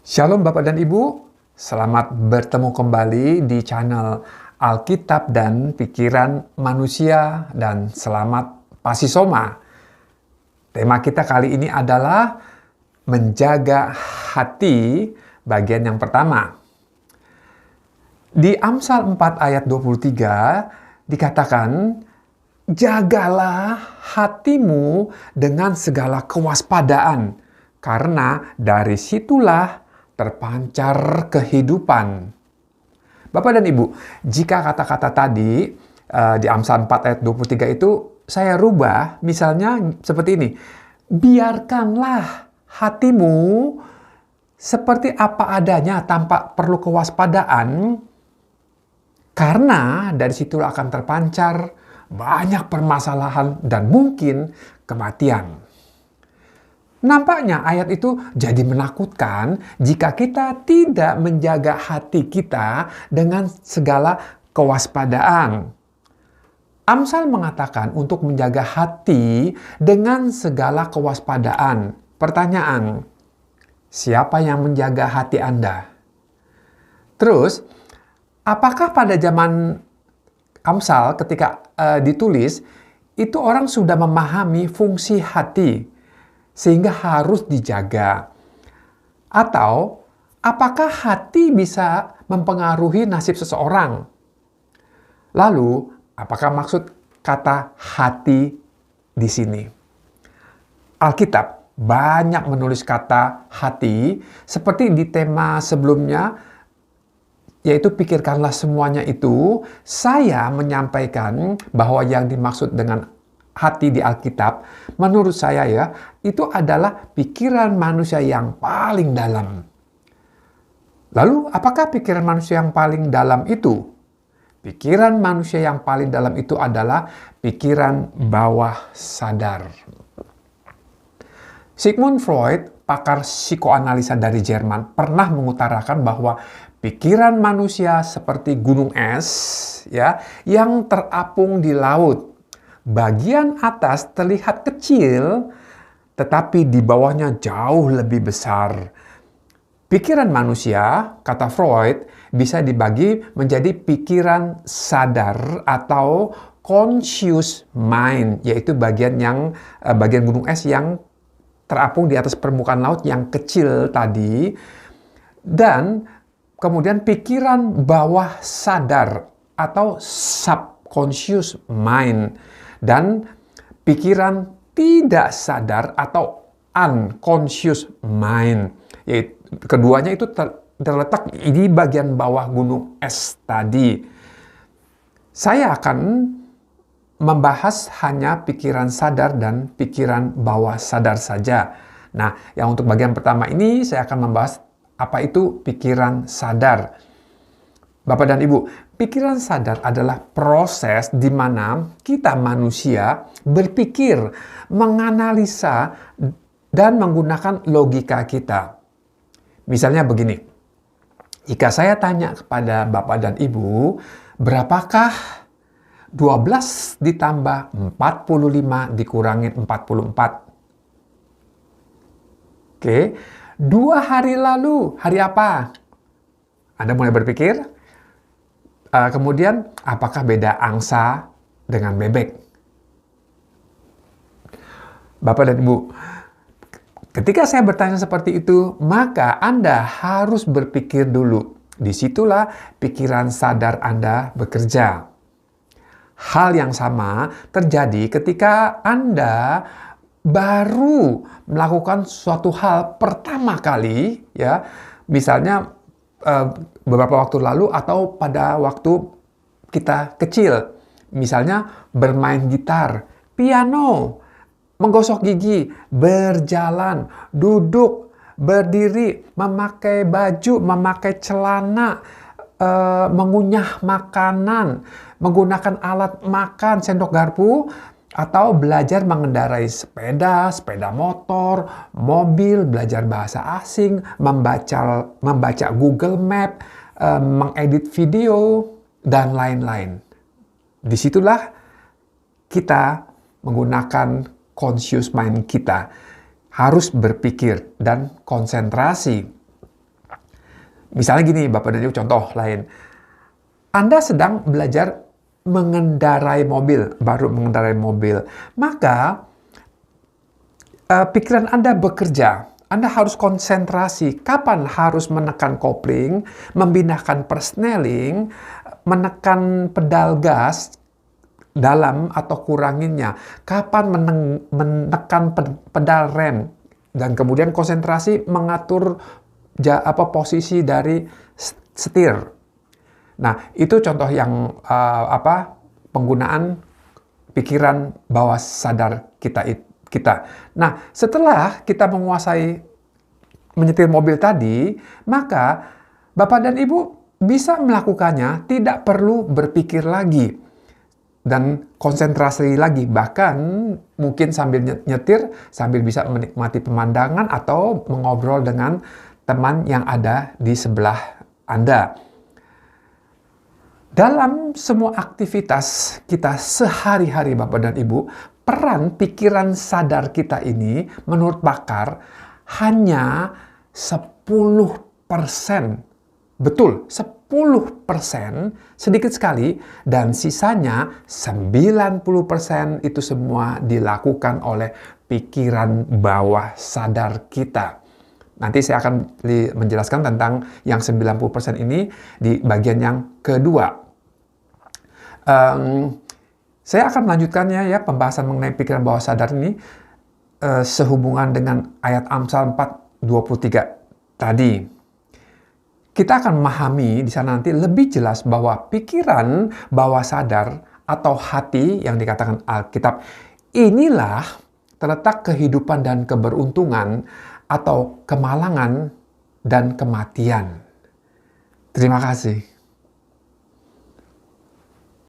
Shalom Bapak dan Ibu, selamat bertemu kembali di channel Alkitab dan Pikiran Manusia dan selamat Pasisoma. Tema kita kali ini adalah menjaga hati bagian yang pertama. Di Amsal 4 ayat 23 dikatakan, jagalah hatimu dengan segala kewaspadaan, karena dari situlah terpancar kehidupan. Bapak dan Ibu, jika kata-kata tadi di Amsal 4 ayat 23 itu saya rubah, misalnya seperti ini. Biarkanlah hatimu seperti apa adanya tanpa perlu kewaspadaan, karena dari situ akan terpancar banyak permasalahan dan mungkin kematian. Nampaknya ayat itu jadi menakutkan jika kita tidak menjaga hati kita dengan segala kewaspadaan. Amsal mengatakan untuk menjaga hati dengan segala kewaspadaan. Pertanyaan, siapa yang menjaga hati Anda? Terus, apakah pada zaman Amsal ketika ditulis, itu orang sudah memahami fungsi hati sehingga harus dijaga? Atau apakah hati bisa mempengaruhi nasib seseorang? Lalu, apakah maksud kata hati di sini? Alkitab banyak menulis kata hati seperti di tema sebelumnya, yaitu pikirkanlah semuanya itu. Saya menyampaikan bahwa yang dimaksud dengan hati di Alkitab, menurut saya ya, itu adalah pikiran manusia yang paling dalam. Lalu, apakah pikiran manusia yang paling dalam itu? Pikiran manusia yang paling dalam itu adalah pikiran bawah sadar. Sigmund Freud, pakar psikoanalisa dari Jerman, pernah mengutarakan bahwa pikiran manusia seperti gunung es ya, yang terapung di laut. Bagian atas terlihat kecil, tetapi di bawahnya jauh lebih besar. Pikiran manusia, kata Freud, bisa dibagi menjadi pikiran sadar atau conscious mind, yaitu bagian gunung es yang terapung di atas permukaan laut yang kecil tadi, dan kemudian pikiran bawah sadar atau subconscious mind, dan pikiran tidak sadar atau unconscious mind. Yaitu, keduanya itu terletak di bagian bawah gunung es tadi. Saya akan membahas hanya pikiran sadar dan pikiran bawah sadar saja. Nah, yang untuk bagian pertama ini saya akan membahas apa itu pikiran sadar. Bapak dan Ibu, pikiran sadar adalah proses di mana kita manusia berpikir, menganalisa, dan menggunakan logika kita. Misalnya begini, jika saya tanya kepada Bapak dan Ibu, berapakah 12 ditambah 45 dikurangi 44? Oke, 2 hari lalu, hari apa? Anda mulai berpikir. Kemudian, apakah beda angsa dengan bebek? Bapak dan Ibu, ketika saya bertanya seperti itu, maka Anda harus berpikir dulu. Disitulah pikiran sadar Anda bekerja. Hal yang sama terjadi ketika Anda baru melakukan suatu hal pertama kali, ya, misalnya beberapa waktu lalu atau pada waktu kita kecil. Misalnya bermain gitar, piano, menggosok gigi, berjalan, duduk, berdiri, memakai baju, memakai celana, mengunyah makanan, menggunakan alat makan, sendok garpu, atau belajar mengendarai sepeda motor, mobil, belajar bahasa asing, membaca Google Map, mengedit video, dan lain-lain. Disitulah kita menggunakan conscious mind kita. Harus berpikir dan konsentrasi. Misalnya gini, Bapak dan Ibu, contoh lain. Anda sedang belajar mengendarai mobil, baru mengendarai mobil. Maka, pikiran Anda bekerja. Anda harus konsentrasi kapan harus menekan kopling, memindahkan persneling, menekan pedal gas dalam atau kuranginnya, kapan menekan pedal rem, dan kemudian konsentrasi mengatur posisi dari setir. Nah, itu contoh yang penggunaan pikiran bawah sadar kita. Nah, setelah kita menguasai menyetir mobil tadi, maka Bapak dan Ibu bisa melakukannya, tidak perlu berpikir lagi dan konsentrasi lagi. Bahkan mungkin sambil nyetir, sambil bisa menikmati pemandangan atau mengobrol dengan teman yang ada di sebelah Anda. Dalam semua aktivitas kita sehari-hari, Bapak dan Ibu, peran pikiran sadar kita ini menurut pakar hanya 10%. Betul, 10%, sedikit sekali, dan sisanya 90% itu semua dilakukan oleh pikiran bawah sadar kita. Nanti saya akan menjelaskan tentang yang 90% ini di bagian yang kedua. Saya akan melanjutkannya ya, pembahasan mengenai pikiran bawah sadar ini sehubungan dengan ayat Amsal 4:23 tadi. Kita akan memahami di sana nanti lebih jelas bahwa pikiran bawah sadar atau hati yang dikatakan Alkitab, inilah terletak kehidupan dan keberuntungan atau kemalangan dan kematian. Terima kasih.